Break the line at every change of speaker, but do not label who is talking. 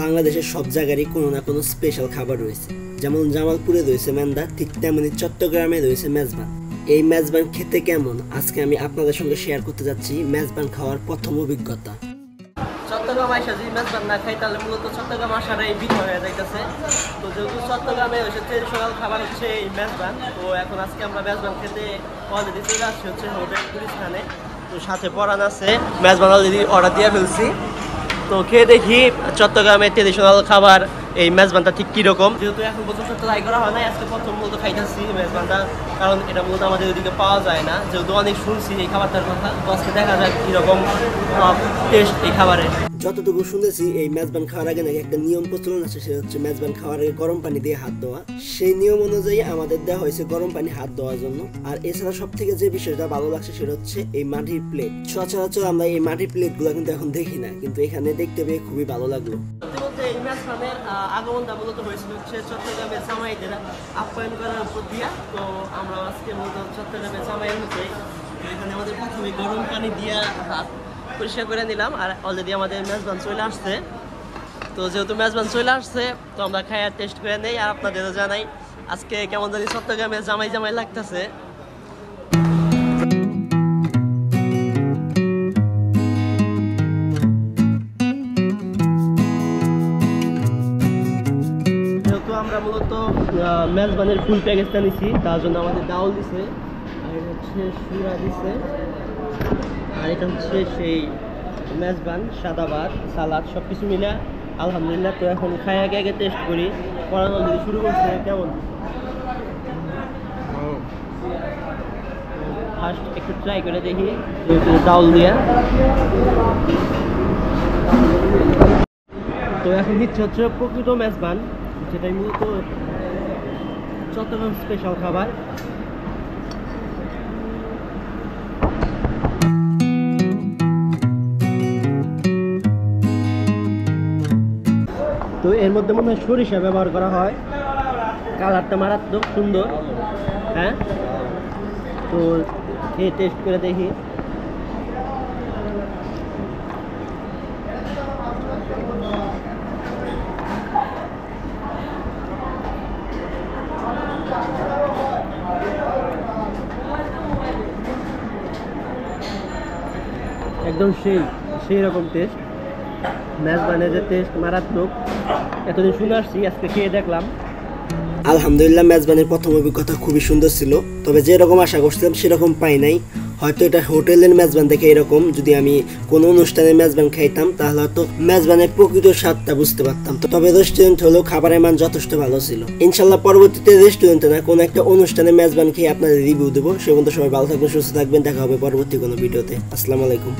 বাংলাদেশের সব জায়গারই কোনো না কোনো স্পেশাল খাবার রয়েছে। যেমন জামালপুরে রয়েছে মেন্দা, ঠিক তেমনি চট্টগ্রামে রয়েছে মেজবান। এই মেজবান খেতে কেমন আজকে আমি আপনাদের সঙ্গে শেয়ার করতে যাচ্ছি মেজবান খাওয়ার প্রথম অভিজ্ঞতা।
চট্টগ্রাম আইসা যদি মেজবান না খাই তাহলে মূলত চট্টগ্রাম আসাটাই বৃথা হয়ে যাইতেছে। তো যেহেতু চট্টগ্রামে হচ্ছে ট্রেডিশনাল খাবার হচ্ছে এই মেজবান, তো এখন আজকে আমরা মেজবান খেতে অলরেডি চলে আসছি হচ্ছে হোটেল গুলিস্তানে। তো সাথে পরান আছে, মেজবান অলরেডি অর্ডার দিয়ে ফেলছি। তো খেয়ে দেখি চট্টগ্রামের ট্রেডিশনাল খাবার এই মেজবানটা ঠিক কীরকম। যেহেতু এখন পর্যন্ত ট্রাই করা হয় না, আজকে প্রথম মূলত খাইতেছি মেজবানটা, কারণ এটা মূলত আমাদের ওদিকে পাওয়া যায় না। যেহেতু অনেক শুনছি এই খাবারটার কথা, তো আজকে দেখা যাক কীরকম টেস্ট এই খাবারের।
যতটুকু শুনেছি এই মেজবান খাওয়ার আগে নাকি একটা নিয়ম প্রচলন আছে, সেটা হচ্ছে মেজবান খাওয়ার আগে গরম পানি দিয়ে হাত ধোয়া। সেই নিয়ম অনুযায়ী আমাদের দেওয়া হয়েছে গরম পানি হাত ধোয়ার জন্য। আর এছাড়া সব থেকে যে বিষয়টা ভালো লাগছে সেটা হচ্ছে এই মাটির প্লেট। সচরাচর আমরা এই মাটির প্লেটগুলো কিন্তু এখন দেখি না, কিন্তু এখানে দেখতে পেয়ে খুবই ভালো লাগলো।
এই মেজবানের আগমনটা মূলত হয়েছিল হচ্ছে চট্টগ্রামের জামাইদের আপ্যায়ন করার উপর দিয়া। তো আমরা আজকে মূলত চট্টগ্রামের জামাইয়ের মধ্যে এখানে আমাদের প্রথমে গরম পানি দিয়া হাত পরিষ্কার করে নিলাম। আর অলরেডি আমাদের মেজবান চলে আসছে। তো যেহেতু মেজবান চলে আসছে, তো আমরা খাইয়া টেস্ট করে নেই আর আপনাদেরও জানাই আজকে কেমন জানি চট্টগ্রামের জামাই জামাই লাগতেছে। যেহেতু আমরা মূলত মেজবানের ফুল প্যাকেজটা নিছি, তার জন্য আমাদের ডাউল দিছে, আর এটা হচ্ছে সুরা দিছে, আর এটা হচ্ছে সেই মেজবান, সাদা ভাত, সালাদ সব কিছু মিলে আলহামদুলিল্লাহ। তো এখন খাই আগে আগে টেস্ট করি। পড়ানো যদি শুরু করছে কেমন, ফার্স্ট একটু ট্রাই করে দেখি যেহেতু ডাউল দিয়া। তো এখন নিচ্ছে হচ্ছে প্রকৃত মেজবান, যেটাই মূলত চট্টগ্রাম স্পেশাল খাবার। তো এর মধ্যে মনে হয় সরিষা ব্যবহার করা হয়, কালারটা মারাত্মক সুন্দর। হ্যাঁ, তো খেয়ে টেস্ট করে দেখি। একদম সেই রকম টেস্ট। মেজবানের যে টেস্ট মারাত্মক, এতদিন শুনে আসছি, আজকে খেয়ে দেখলাম।
আলহামদুলিল্লাহ, মেজবানের প্রথম অভিজ্ঞতা খুবই সুন্দর ছিল, তবে যেরকম আশা করছিলাম সেরকম পাই নাই। হয়তো এটা হোটেলের মেজবান দেখে এরকম, যদি আমি কোনো অনুষ্ঠানে মেজবান খাইতাম তাহলে হয়তো মেজবানের প্রকৃত স্বাদটা বুঝতে পারতাম। তবে রেস্টুরেন্ট হলেও খাবারের মান যথেষ্ট ভালো ছিল। ইনশাল্লাহ পরবর্তীতে রেস্টুরেন্টে না কোনো একটা অনুষ্ঠানে মেজবান খেয়ে আপনাদের রিভিউ দেবো। সে পর্যন্ত সবাই ভালো থাকবেন, সুস্থ থাকবেন। দেখা হবে পরবর্তী কোনো ভিডিওতে। আসসালামু আলাইকুম।